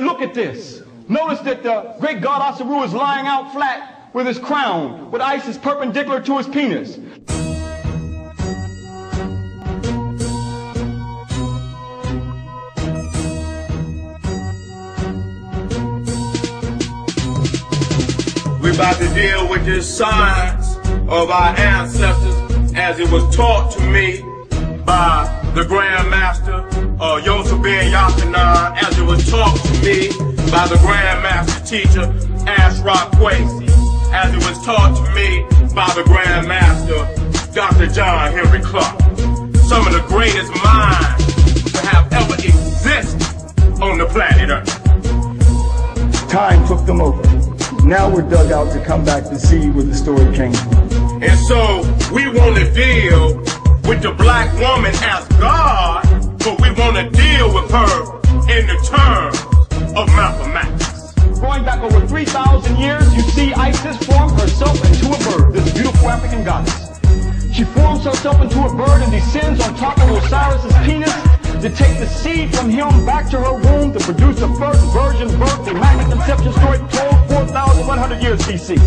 But look at this. Notice that the great god Asaru is lying out flat with his crown, with Isis perpendicular to his penis. We're about to deal with this science of our ancestors as it was taught to me by the Grand Master Yosef Ben Yakanan, as it was taught to me by the Grand Master teacher Ashraf Kwesi, as it was taught to me by the Grand Master Dr. John Henry Clark. Some of the greatest minds to have ever existed on the planet Earth. Time took them over. Now we're dug out to come back to see where the story came from. And so we want to deal with the black woman as God, but we want to deal with her in the terms of mathematics. Going back over 3,000 years, you see Isis form herself into a bird, this beautiful African goddess. She forms herself into a bird and descends on top of Osiris's penis to take the seed from him back to her womb to produce the first virgin birth, the Immaculate Conception story told 4,100 years BC.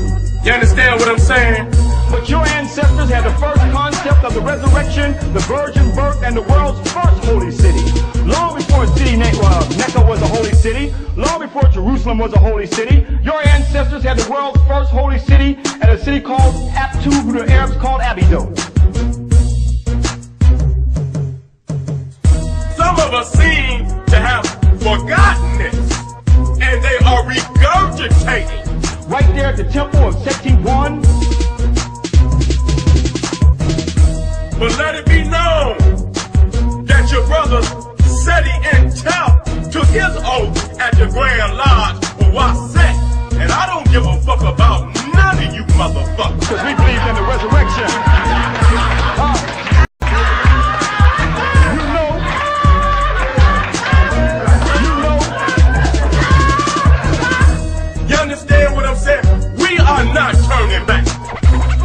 You understand what I'm saying? But your ancestors had the first concept of the resurrection, the virgin birth, and the world's first holy city. Long before Mecca was a holy city, long before Jerusalem was a holy city, your ancestors had the world's first holy city at a city called Abtu, who the Arabs called Abydos. Some of us seem to have forgotten this, and they are regurgitating. Right there at the temple of Seti-1. But let it be known that your brother Seti Intwy took his oath at the Grand Lodge of Waset, and I don't give a fuck about none of you motherfuckers. Because we believe in the resurrection. You understand what I'm saying? We are not turning back.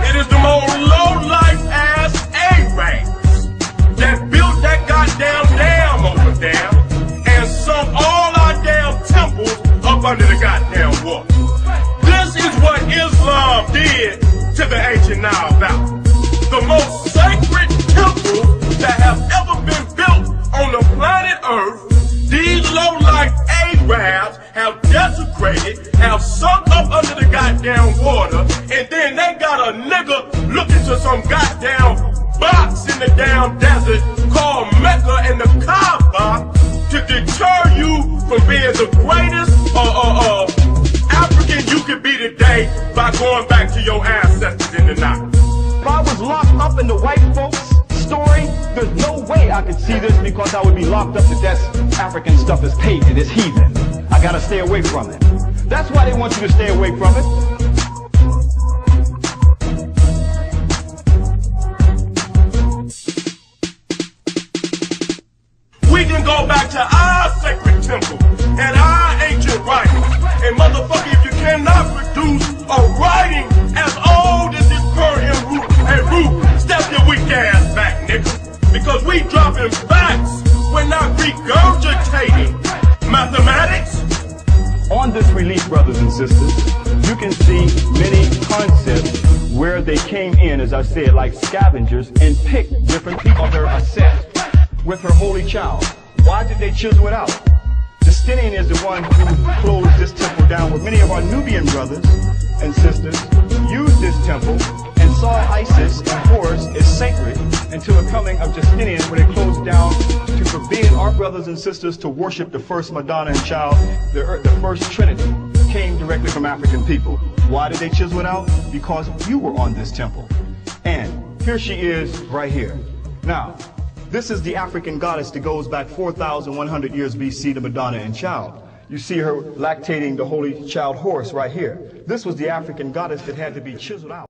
It is the most low-life ass Arabs that built that goddamn dam over there and sunk all our damn temples up under the goddamn water. This is what Islam did to the ancient Nile Valley. The most sacred temple that have ever been built on the planet Earth, these low-life Arabs have desecrated, have sunk up under the goddamn water, and then they got a nigga looking to some goddamn box in the damn desert called Mecca and the Kaaba to deter you from being the greatest African you could be today by going back to your ancestors in the night. If I was locked up in the white folks' story, there's no way I could see this because I would be locked up that that's African stuff is pagan, it's heathen. I gotta stay away from it. That's why they want you to stay away from it. We can go back to our sacred temple and our ancient writings. And motherfucker, if you cannot produce a writing as old as this Persian root, step your weak ass back, nigga. Because we dropping facts, we're not regurgitating mathematics. On this release, brothers and sisters, you can see many concepts where they came in, as I said, like scavengers and picked different people of her assessed with her holy child. Why did they chisel it out? Justinian is the one who closed this temple down, where many of our Nubian brothers and sisters used this temple and saw Isis and Horus as sacred until the coming of Justinian, where they closed down to forbid our brothers and sisters to worship the first Madonna and child. The first Trinity came directly from African people. Why did they chisel it out? Because you were on this temple. And here she is right here. Now, this is the African goddess that goes back 4,100 years BC to Madonna and child. You see her lactating the holy child Horus right here. This was the African goddess that had to be chiseled out.